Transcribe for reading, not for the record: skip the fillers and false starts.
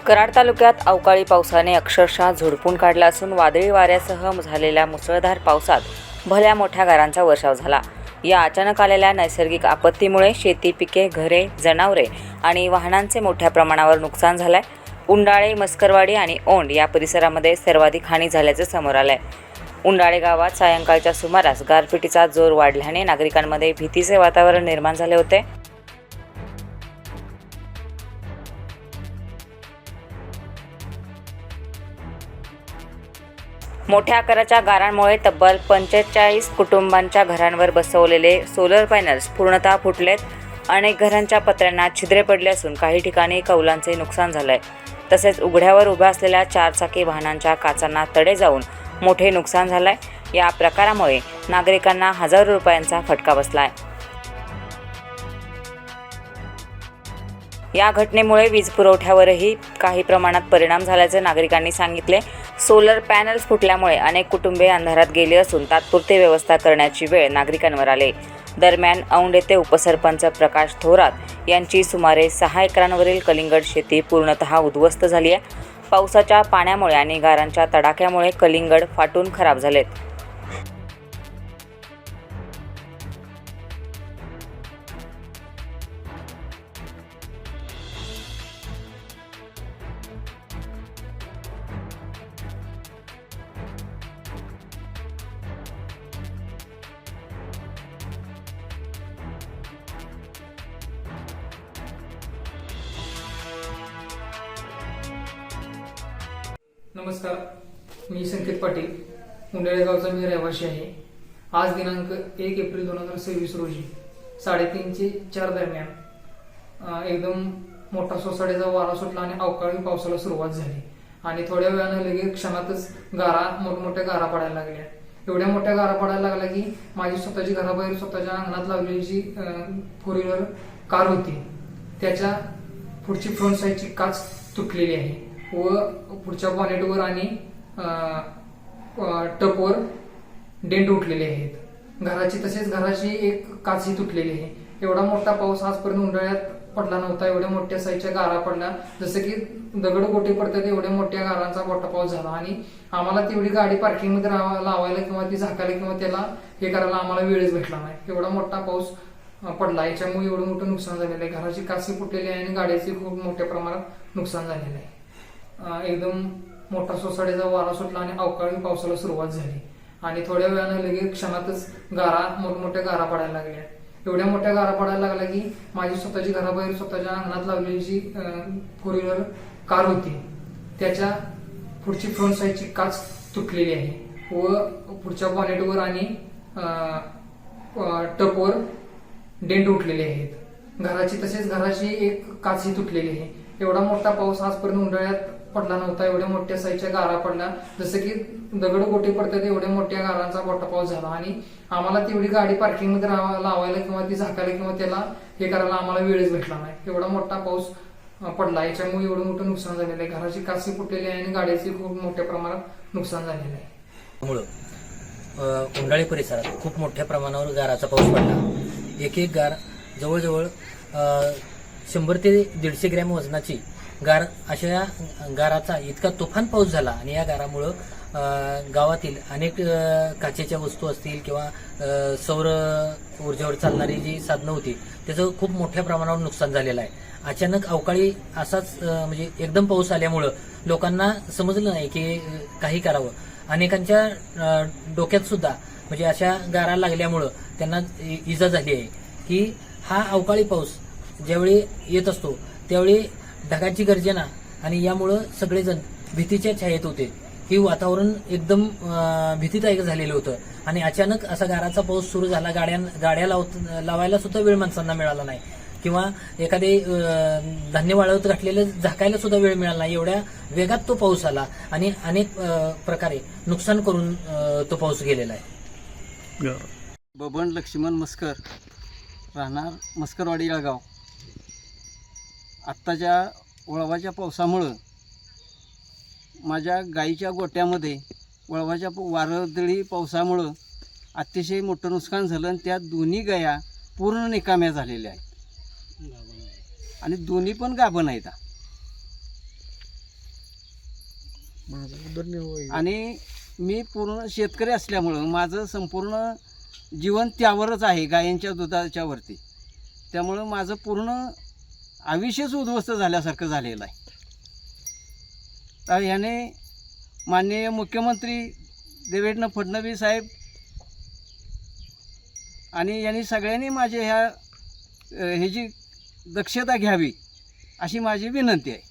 कराड तालुक्यात अवकाळी पावसाने अक्षरशः झोडपून काढला असून वादळी वाऱ्यासह झालेल्या मुसळधार पावसात भल्या मोठ्या गारांचा वर्षाव झाला। या अचानक आलेल्या नैसर्गिक आपत्तीमुळे शेती पिके, घरे, जनावरे आणि वाहनांचे मोठ्या प्रमाणावर नुकसान झाले। उंडाळे, मस्करवाडी आणि ओंड या परिसरामध्ये सर्वाधिक हानी झाल्याचे समोर आले। उंडाळे गावात सायंकाळच्या सुमारास गारपिटीचा जोर वाढल्याने नागरिकांमध्ये भीतीचे वातावरण निर्माण झाले होते। मोठ्या आकाराच्या गारांमुळे तब्बल 45 कुटुंबांच्या घरांवर बसवलेले सोलर पॅनल्स पूर्णतः फुटलेत। अनेक घरांच्या पत्र्यांना छिद्रे पडले असून काही ठिकाणी कौलांचे नुकसान झाले। तसेच उघड्यावर उभ्या असलेल्या 4 चाकी वाहनांच्या काचांना तडे जाऊन मोठे नुकसान झाले। या प्रकारामुळे नागरिकांना हजारो रुपयांचा फटका बसलाय। या घटनेमुळे वीज पुरवठ्यावरही काही प्रमाणात परिणाम झाल्याचे नागरिकांनी सांगितले। सोलर पॅनल्स फुटल्यामुळे अनेक कुटुंबे अंधारात गेली असून तात्पुरती व्यवस्था करण्याची वेळ नागरिकांवर आली। दरम्यान औंड येथे उपसरपंच प्रकाश थोरात यांची सुमारे 6 एकरांवरील कलिंगड शेती पूर्णतः उद्ध्वस्त झाली आहे। पावसाच्या पाण्यामुळे आणि गारांच्या तडाख्यामुळे कलिंगड फाटून खराब झालेत। नमस्कार, मी संकेत पाटील, उंडाळे गावचा मी रहिवासी आहे। आज दिनांक 1 एप्रिल 2026 रोजी 3:30 ते 4 दरम्यान एकदम मोठा सोसाट्याचा वारा सुटला आणि अवकाळी पावसाला सुरुवात झाली आणि थोड्या वेळाने लगेच क्षणातच मोठमोठ्या गारा पडायला लागल्या। एवढ्या मोठ्या गारा पडायला लागल्या की माझी स्वतःची घराबाहेर स्वतःच्या अंगणात लावलेली जी 4 व्हीलर कार होती त्याच्या पुढची फ्रंट साईडची काच तुटलेली आहे व पुढच्या बॉनेटवर आणि टपवर डेंट उठलेले आहेत। तसेच घराची एक काचही तुटलेली आहे। एवढा मोठा पाऊस आजपर्यंत उंडाळ्यात पडला नव्हता। एवढ्या मोठ्या साईजच्या गारा पडल्या, जसं की दगड गोटे पडतात एवढ्या मोठ्या गारांचा मोठा पाऊस झाला आणि आम्हाला तेवढी गाडी पार्किंग मध्ये लावायला किंवा ती झाकायला किंवा त्याला हे करायला आम्हाला वेळच भेटला नाही। एवढा मोठा पाऊस पडला, याच्यामुळे एवढं मोठं नुकसान झालेलं आहे। घराची काचही फुटलेली आहे आणि गाड्याचे खूप मोठ्या प्रमाणात नुकसान झालेलं आहे। एकदम मोठा सोसाट्याचा वारा सुटला आणि अवकाळी पावसाला सुरुवात झाली आणि थोड्या वेळाने लगेच क्षणातच मोठमोठ्या गारा पडायला लागल्या। एवढ्या मोठ्या गारा पडायला लागल्या की माझी स्वतःची घराबाहेर स्वतःच्या अंगणात लावलेली जी 4 व्हीलर कार होती त्याच्या पुढची फ्रंट साईडची काच तुटलेली आहे व पुढच्या बॉनेटवर आणि टपवर डेंट उठलेले आहेत। तसेच घराची एक काचही तुटलेली आहे। एवढा मोठा पाऊस आजपर्यंत उंडाळ्यात पडला नव्हता। एवढ्या मोठ्या साईजच्या गारा पडल्या, जसं की दगड गोटे पडतात एवढ्या मोठ्या गारांचा मोठा पाऊस झाला आणि आम्हाला तेवढी गाडी पार्किंग मध्ये लावायला किंवा ती झाकायला किंवा त्याला हे करायला आम्हाला वेळच भेटला नाही। एवढा मोठा पाऊस पडला, याच्यामुळे एवढं मोठं नुकसान झालेलं आहे। घराची काचही फुटलेली आहे आणि गाड्याचे खूप मोठ्या प्रमाणात नुकसान झालेलं आहे। उंडाळे परिसरात खूप मोठ्या प्रमाणावर गाराचा पाऊस पडला। एक गार जवळजवळ 100 ते 150 ग्रॅम वजनाची गार, अशा गाराचा इतका तुफान पाऊस झाला आणि या गारामुळं गावातील अनेक काचेच्या वस्तू असतील किंवा सौर ऊर्जेवर चालणारी जी साधनं होती त्याचं खूप मोठ्या प्रमाणावर नुकसान झालेलं आहे। अचानक अवकाळी असाच म्हणजे एकदम पाऊस आल्यामुळं लोकांना समजलं नाही की काही करावं। अनेकांच्या डोक्यात सुद्धा म्हणजे अशा गारा लागल्यामुळं त्यांना इजा झाली आहे की हा अवकाळी पाऊस ज्यावेळी येत असतो त्यावेळी ढगाची गर्जना आणि यामुळं सगळेजण भीतीच्या छायेत होते। ही वातावरण एकदम भीतीदायक झालेलं होतं आणि अचानक असा गाराचा पाऊस सुरू झाला। गाड्या लावायला सुद्धा वेळ माणसांना मिळाला नाही किंवा एखादे धान्य वाळवत घातलेलं झाकायला सुद्धा वेळ मिळाला नाही। एवढ्या वेगात तो पाऊस आला आणि अनेक प्रकारे नुकसान करून तो पाऊस गेलेला आहे। बबन लक्ष्मण मस्कर, राहणार मस्करवाडी गाव। आत्ताच्या वळवाच्या पावसामुळं माझ्या गाईच्या गोट्यामध्ये वळवाच्या वादळी पावसामुळं अतिशय मोठं नुकसान झालं आणि त्या दोन्ही गाया पूर्ण निकाम्या झालेल्या आहेत आणि दोन्ही पण गाभण आहेत। आणि मी पूर्ण शेतकरी असल्यामुळं माझं संपूर्ण जीवन त्यावरच आहे, गायींच्या दुधाच्या वरती. त्यामुळं माझं पूर्ण आयुष्यच उद्ध्वस्त झाल्यासारखं झालेलं आहे. तर ह्याने माननीय मुख्यमंत्री देवेंद्र फडणवीस साहेब आणि यांनी सगळ्यांनी माझ्या ह्याची दक्षता घ्यावी अशी माझी विनंती आहे.